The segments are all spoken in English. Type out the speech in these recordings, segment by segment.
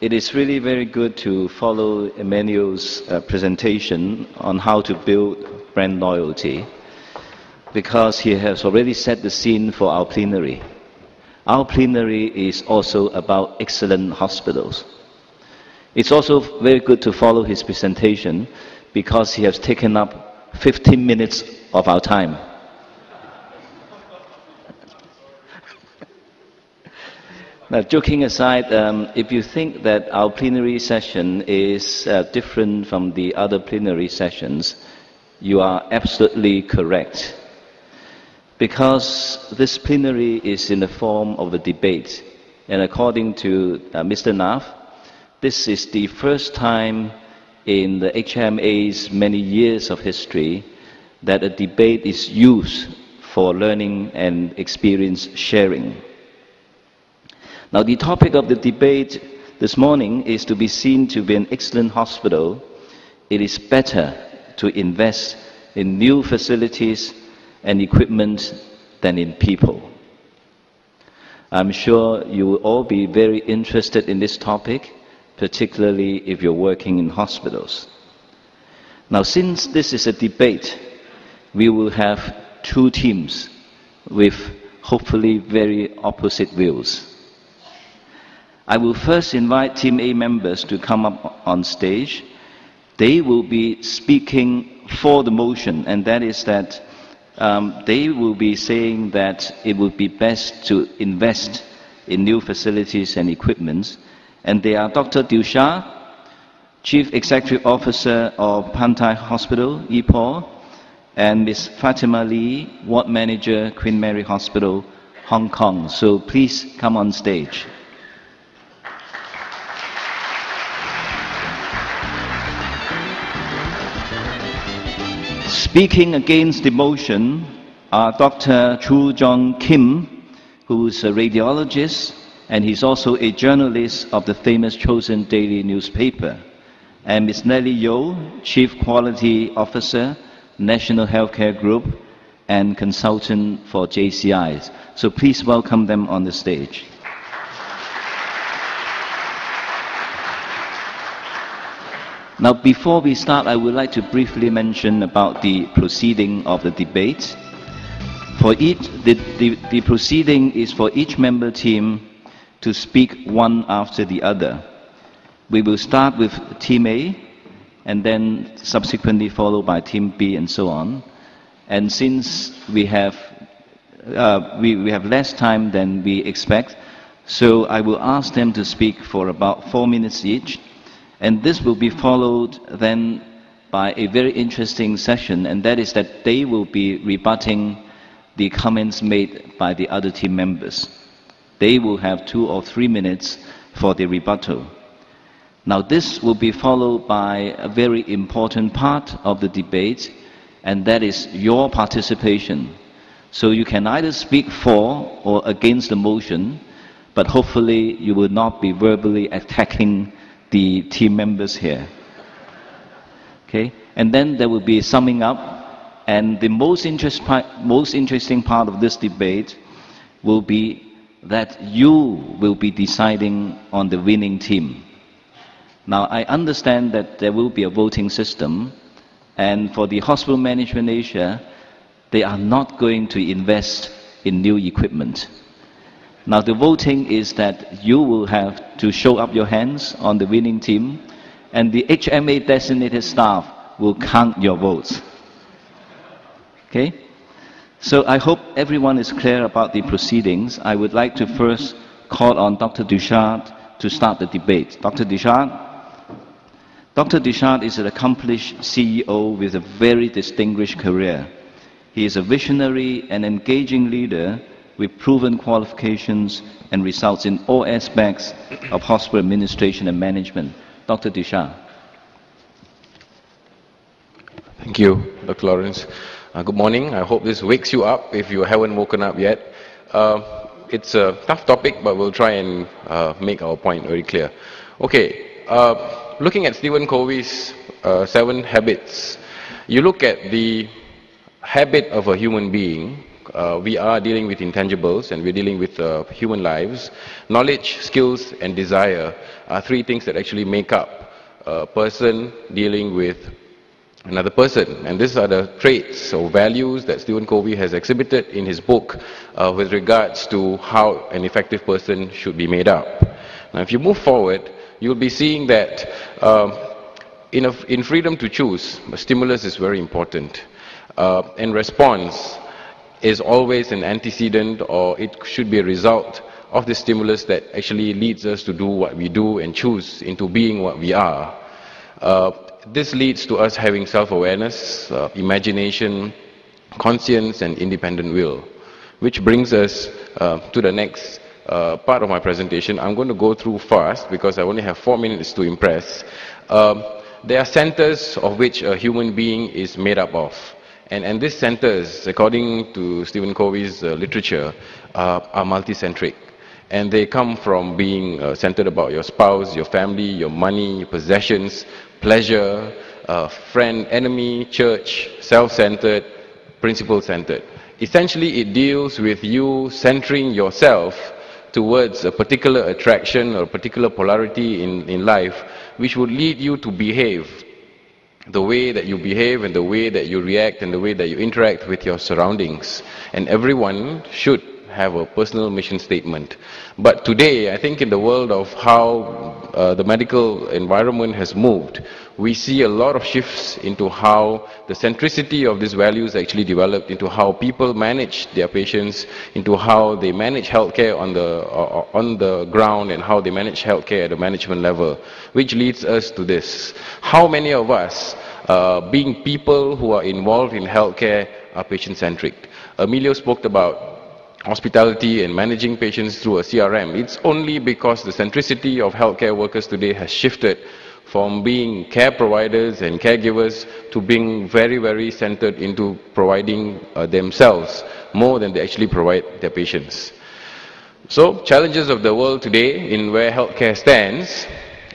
It is really very good to follow Emmanuel's presentation on how to build brand loyalty, because he has already set the scene for our plenary. Our plenary is also about excellent hospitals. It's also very good to follow his presentation because he has taken up 15 minutes of our time. Now, joking aside, if you think that our plenary session is different from the other plenary sessions, you are absolutely correct. Because this plenary is in the form of a debate, and according to Mr. Nath, this is the first time in the HMA's many years of history that a debate is used for learning and experience sharing. Now, the topic of the debate this morning is to be seen to be an excellent hospital. It is better to invest in new facilities and equipment than in people. I'm sure you will all be very interested in this topic, particularly if you're working in hospitals. Now, since this is a debate, we will have two teams with hopefully very opposite views. I will first invite Team A members to come up on stage. They will be speaking for the motion, and that is that they will be saying that it would be best to invest in new facilities and equipments. And they are Dr. Dilshad, Chief Executive Officer of Pantai Hospital, Ipoh, and Ms. Fatima Lee, Ward Manager, Queen Mary Hospital, Hong Kong. So please come on stage. Speaking against the motion are Dr. Chu Jong Kim, who is a radiologist, and he's also a journalist of the famous Chosen Daily newspaper, and Ms. Nellie Yeoh, Chief Quality Officer, National Healthcare Group, and consultant for JCI. So please welcome them on the stage. Now, before we start, I would like to briefly mention about the proceeding of the debate. For the proceeding is for each member team to speak one after the other. We will start with Team A, and then subsequently followed by Team B, and so on. And since we have less time than we expect, so I will ask them to speak for about 4 minutes each. And this will be followed then by a very interesting session, and that is that they will be rebutting the comments made by the other team members. They will have 2 or 3 minutes for the rebuttal. Now, this will be followed by a very important part of the debate, and that is your participation. So you can either speak for or against the motion, but hopefully you will not be verbally attacking the team members here. Okay? And then there will be summing up, and the most interesting part of this debate will be that you will be deciding on the winning team. Now, I understand that there will be a voting system, and for the Hospital Management Asia, they are not going to invest in new equipment. Now, the voting is that you will have to show up your hands on the winning team, and the HMA designated staff will count your votes. Okay? So I hope everyone is clear about the proceedings. I would like to first call on Dr. Dilshad to start the debate. Dr. Dilshad? Dr. Dilshad is an accomplished CEO with a very distinguished career. He is a visionary and engaging leader with proven qualifications and results in all aspects of hospital administration and management. Dr. Dilshad. Thank you, Dr. Lawrence. Good morning. I hope this wakes you up if you haven't woken up yet. It's a tough topic, but we'll try and make our point very clear. Okay, looking at Stephen Covey's 7 habits, you look at the habit of a human being, we are dealing with intangibles and we're dealing with human lives. Knowledge, skills, and desire are three things that actually make up a person dealing with another person. And these are the traits or values that Stephen Covey has exhibited in his book with regards to how an effective person should be made up. Now, if you move forward, you'll be seeing that in freedom to choose, stimulus is very important. And response is always an antecedent, or it should be a result of the stimulus that actually leads us to do what we do and choose into being what we are. This leads to us having self-awareness, imagination, conscience, and independent will, which brings us to the next part of my presentation. I'm going to go through fast because I only have 4 minutes to impress. There are centers of which a human being is made up of. And these centers, according to Stephen Covey's literature, are multicentric. And they come from being centered about your spouse, your family, your money, your possessions, pleasure, friend, enemy, church, self-centered, principle-centered. Essentially, it deals with you centering yourself towards a particular attraction or a particular polarity in life, which would lead you to behave the way that you behave and the way that you react and the way that you interact with your surroundings. And everyone should have a personal mission statement. But today, I think in the world of how the medical environment has moved, we see a lot of shifts into how the centricity of these values actually developed, into how people manage their patients, into how they manage healthcare on the ground, and how they manage healthcare at the management level, which leads us to this. How many of us, being people who are involved in healthcare, are patient-centric? Emilio spoke about hospitality and managing patients through a CRM. It's only because the centricity of healthcare workers today has shifted from being care providers and caregivers to being very, very centered into providing themselves more than they actually provide their patients. So, challenges of the world today in where healthcare stands: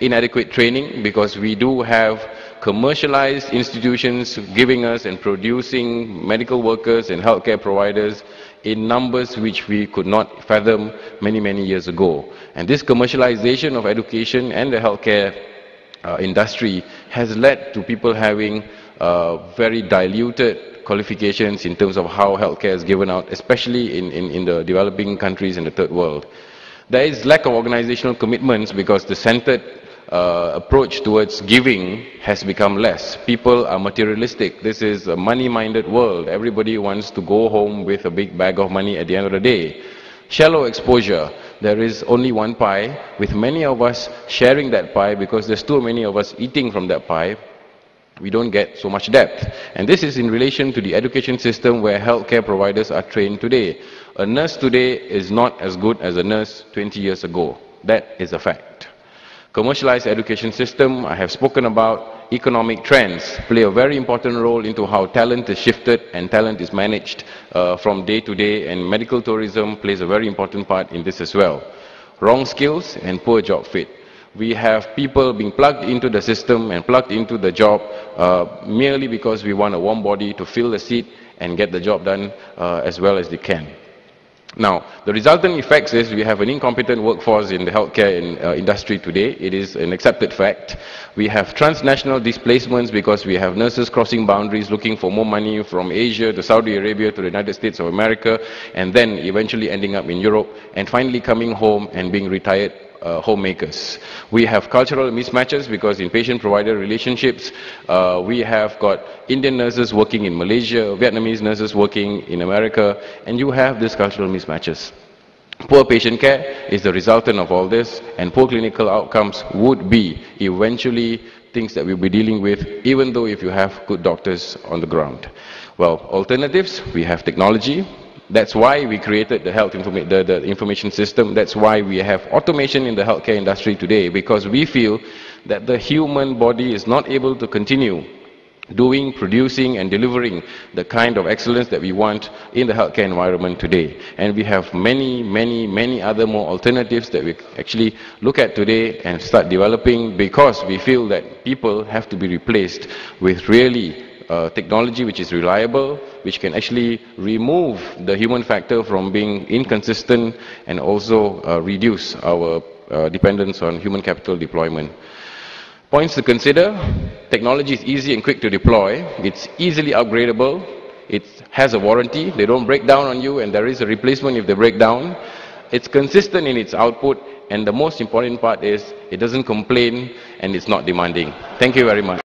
inadequate training, because we do have commercialized institutions giving us and producing medical workers and healthcare providers in numbers which we could not fathom many, many years ago. And this commercialization of education and the healthcare industry has led to people having very diluted qualifications in terms of how healthcare is given out, especially in the developing countries in the third world. There is lack of organizational commitments because the centered approach towards giving has become less. People are materialistic. This is a money-minded world. Everybody wants to go home with a big bag of money at the end of the day. Shallow exposure. There is only one pie, with many of us sharing that pie because there's too many of us eating from that pie. We don't get so much depth. And this is in relation to the education system where healthcare providers are trained today. A nurse today is not as good as a nurse 20 years ago. That is a fact. Commercialized education system, I have spoken about. Economic trends play a very important role into how talent is shifted and talent is managed from day to day, and medical tourism plays a very important part in this as well. Wrong skills and poor job fit. We have people being plugged into the system and plugged into the job merely because we want a warm body to fill the seat and get the job done as well as they can. Now, the resultant effects is we have an incompetent workforce in the healthcare industry today. It is an accepted fact. We have transnational displacements because we have nurses crossing boundaries looking for more money from Asia to Saudi Arabia to the United States of America, and then eventually ending up in Europe and finally coming home and being retired homemakers. We have cultural mismatches because in patient-provider relationships, we have got Indian nurses working in Malaysia, Vietnamese nurses working in America, and you have these cultural mismatches. Poor patient care is the resultant of all this, and poor clinical outcomes would be eventually things that we'll be dealing with, even though if you have good doctors on the ground. Well, alternatives, we have technology. That's why we created the the information system. That's why we have automation in the healthcare industry today, because we feel that the human body is not able to continue doing, producing and delivering the kind of excellence that we want in the healthcare environment today. And we have many other more alternatives that we actually look at today and start developing, because we feel that people have to be replaced with really technology which is reliable, which can actually remove the human factor from being inconsistent and also reduce our dependence on human capital deployment. Points to consider: technology is easy and quick to deploy, it's easily upgradable, it has a warranty, they don't break down on you, and there is a replacement if they break down. It's consistent in its output, and the most important part is it doesn't complain and it's not demanding. Thank you very much.